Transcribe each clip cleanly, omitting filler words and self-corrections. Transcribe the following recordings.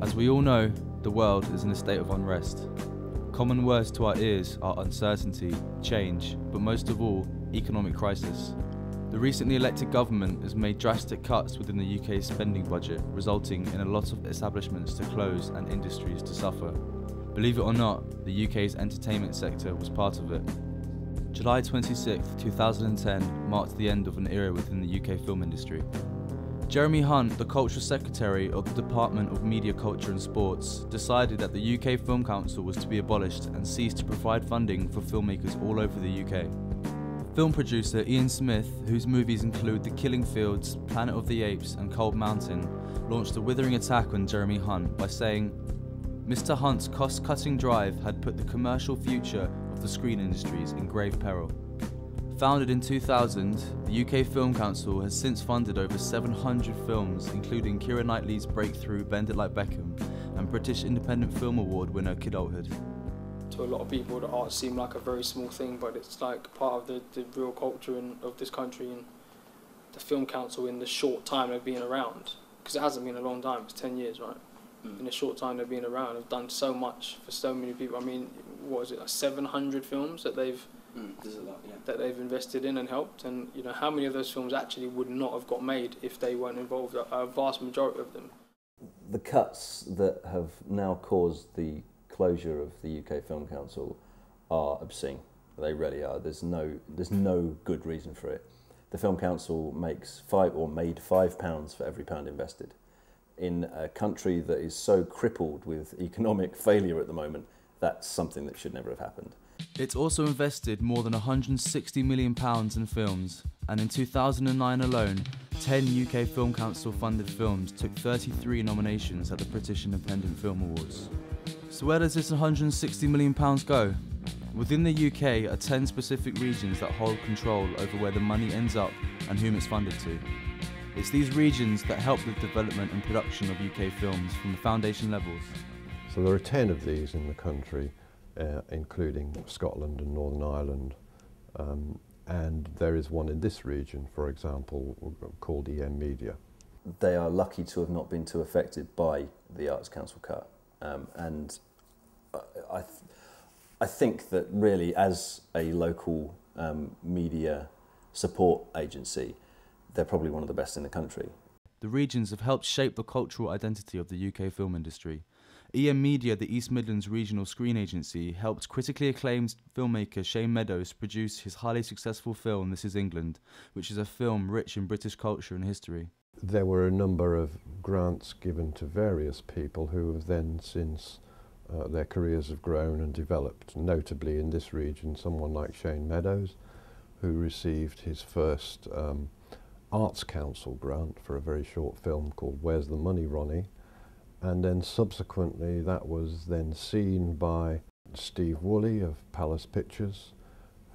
As we all know, the world is in a state of unrest. Common words to our ears are uncertainty, change, but most of all, economic crisis. The recently elected government has made drastic cuts within the UK's spending budget, resulting in a lot of establishments to close and industries to suffer. Believe it or not, the UK's entertainment sector was part of it. July 26, 2010 marked the end of an era within the UK film industry. Jeremy Hunt, the Cultural Secretary of the Department of Media, Culture and Sports, decided that the UK Film Council was to be abolished and cease to provide funding for filmmakers all over the UK. Film producer Ian Smith, whose movies include The Killing Fields, Planet of the Apes and Cold Mountain, launched a withering attack on Jeremy Hunt by saying, "Mr. Hunt's cost-cutting drive had put the commercial future of the screen industries in grave peril." Founded in 2000, the UK Film Council has since funded over 700 films, including Keira Knightley's breakthrough Bend It Like Beckham and British Independent Film Award winner Kidulthood. To a lot of people, the arts seem like a very small thing, but it's like part of the real culture of this country. And the Film Council, in the short time they've been around, because it hasn't been a long time, it's 10 years, right? In the short time they've been around, have done so much for so many people. I mean, what is it, like 700 films that they've there's a lot, yeah, that they've invested in and helped, and you know how many of those films actually would not have got made if they weren't involved. A vast majority of them. The cuts that have now caused the closure of the UK Film Council are obscene. They really are. There's no good reason for it. The Film Council made £5 for every pound invested. In a country that is so crippled with economic failure at the moment, that's something that should never have happened. It's also invested more than £160 million in films, and in 2009 alone, 10 UK Film Council funded films took 33 nominations at the British Independent Film Awards. So where does this £160 million go? Within the UK are 10 specific regions that hold control over where the money ends up and whom it's funded to. It's these regions that help the development and production of UK films from the foundation levels. So there are 10 of these in the country, including Scotland and Northern Ireland, and there is one in this region, for example, called EM Media. They are lucky to have not been too affected by the Arts Council cut, and I think that really, as a local media support agency, they're probably one of the best in the country. The regions have helped shape the cultural identity of the UK film industry. EM Media, the East Midlands regional screen agency, helped critically acclaimed filmmaker Shane Meadows produce his highly successful film This Is England, which is a film rich in British culture and history. There were a number of grants given to various people who have then since their careers have grown and developed, notably in this region someone like Shane Meadows, who received his first Arts Council grant for a very short film called Where's the Money, Ronnie? And then subsequently that was then seen by Steve Woolley of Palace Pictures,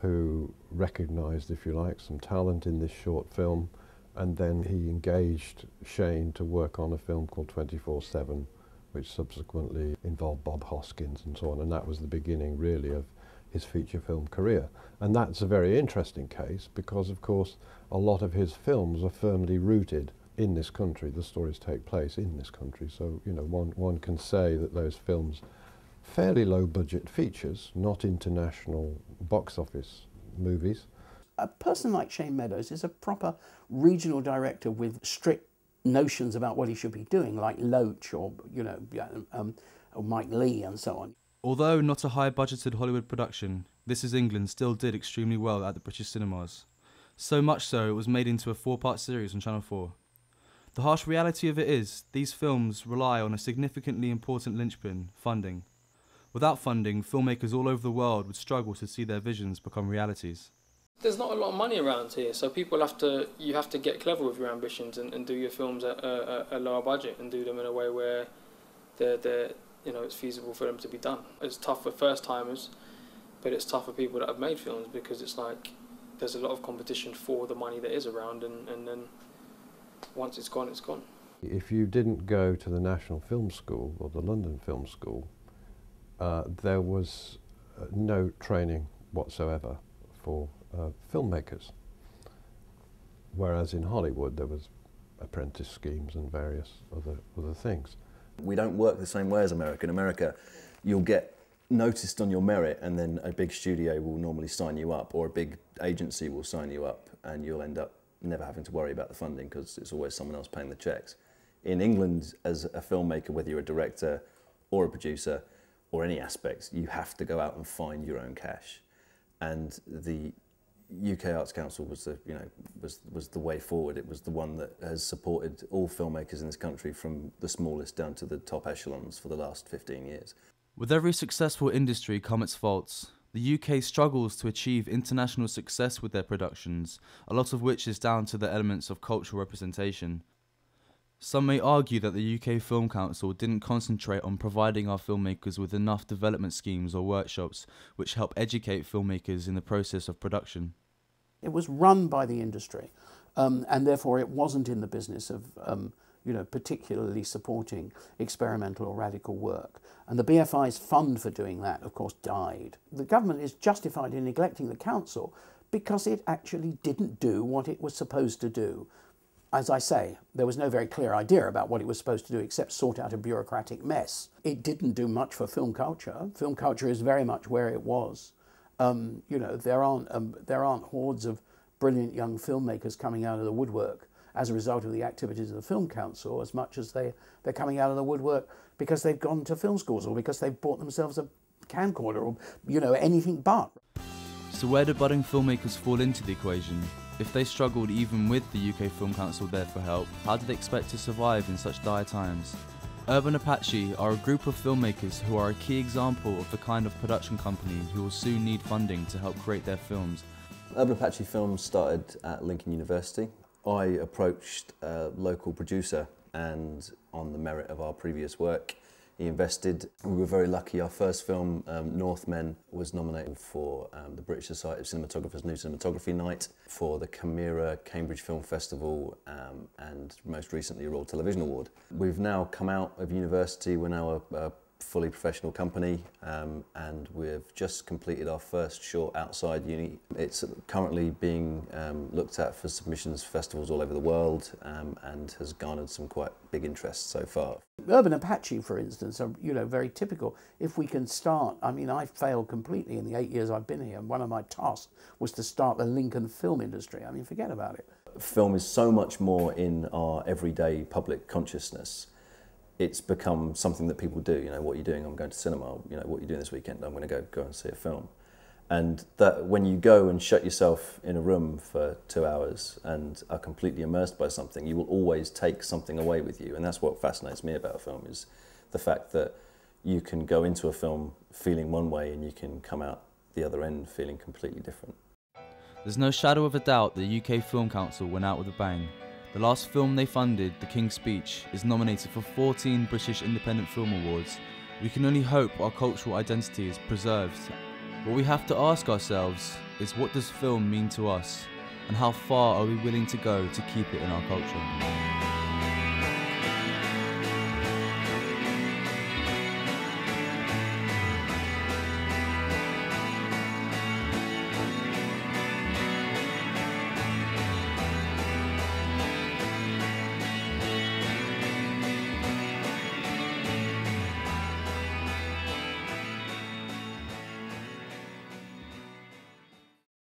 who recognised, if you like, some talent in this short film, and then he engaged Shane to work on a film called 24/7, which subsequently involved Bob Hoskins and so on, and that was the beginning really of his feature film career. And that's a very interesting case because, of course, a lot of his films are firmly rooted in this country. The stories take place in this country, so you know one can say that those films, fairly low budget features, not international box office movies. A person like Shane Meadows is a proper regional director with strict notions about what he should be doing, like Loach or or Mike Leigh and so on. Although not a high-budgeted Hollywood production, This Is England still did extremely well at the British cinemas. So much so it was made into a 4-part series on Channel 4. The harsh reality of it is, these films rely on a significantly important linchpin, funding. Without funding, filmmakers all over the world would struggle to see their visions become realities. There's not a lot of money around here, so you have to get clever with your ambitions and do your films at a lower budget and do them in a way where it's feasible for them to be done. It's tough for first timers, but it's tough for people that have made films because it's like there's a lot of competition for the money that is around, and then once it's gone, it's gone. If you didn't go to the National Film School or the London Film School, there was no training whatsoever for filmmakers. Whereas in Hollywood there was apprentice schemes and various other things. We don't work the same way as America. In America, you'll get noticed on your merit, and then a big studio will normally sign you up, or a big agency will sign you up, and you'll end up never having to worry about the funding because it's always someone else paying the checks. In England, as a filmmaker, whether you're a director or a producer or any aspects, you have to go out and find your own cash. And the UK Arts Council was the way forward. It was the one that has supported all filmmakers in this country, from the smallest down to the top echelons, for the last 15 years. With every successful industry come its faults. The UK struggles to achieve international success with their productions, a lot of which is down to the elements of cultural representation. Some may argue that the UK Film Council didn't concentrate on providing our filmmakers with enough development schemes or workshops which help educate filmmakers in the process of production. It was run by the industry, and therefore it wasn't in the business of particularly supporting experimental or radical work. And the BFI's fund for doing that, of course, died. The government is justified in neglecting the council because it actually didn't do what it was supposed to do. As I say, there was no very clear idea about what it was supposed to do except sort out a bureaucratic mess. It didn't do much for film culture. Film culture is very much where it was. There aren't hordes of brilliant young filmmakers coming out of the woodwork as a result of the activities of the Film Council, as much as they're coming out of the woodwork because they've gone to film schools or because they've bought themselves a camcorder or, anything but. So where do budding filmmakers fall into the equation? If they struggled even with the UK Film Council there for help, how do they expect to survive in such dire times? Urban Apache are a group of filmmakers who are a key example of the kind of production company who will soon need funding to help create their films. Urban Apache Films started at Lincoln University. I approached a local producer, and on the merit of our previous work, he invested. We were very lucky. Our first film, Northmen, was nominated for the British Society of Cinematographers' New Cinematography Night, for the Camera Cambridge Film Festival, and most recently a Royal Television Award. We've now come out of university. We're now a fully professional company, and we've just completed our first short outside uni. It's currently being looked at for submissions for festivals all over the world, and has garnered some quite big interest so far. Urban Apache, for instance, are very typical. If we can start, I failed completely in the 8 years I've been here, and one of my tasks was to start the Lincoln film industry. Forget about it. Film is so much more in our everyday public consciousness. It's become something that people do. What are you doing? I'm going to cinema. What are you doing this weekend? I'm going to go and see a film. And that when you go and shut yourself in a room for 2 hours and are completely immersed by something, you will always take something away with you. And that's what fascinates me about a film, is the fact that you can go into a film feeling one way and you can come out the other end feeling completely different. There's no shadow of a doubt the UK Film Council went out with a bang. The last film they funded, The King's Speech, is nominated for 14 British Independent Film Awards. We can only hope our cultural identity is preserved. What we have to ask ourselves is, what does film mean to us, and how far are we willing to go to keep it in our culture?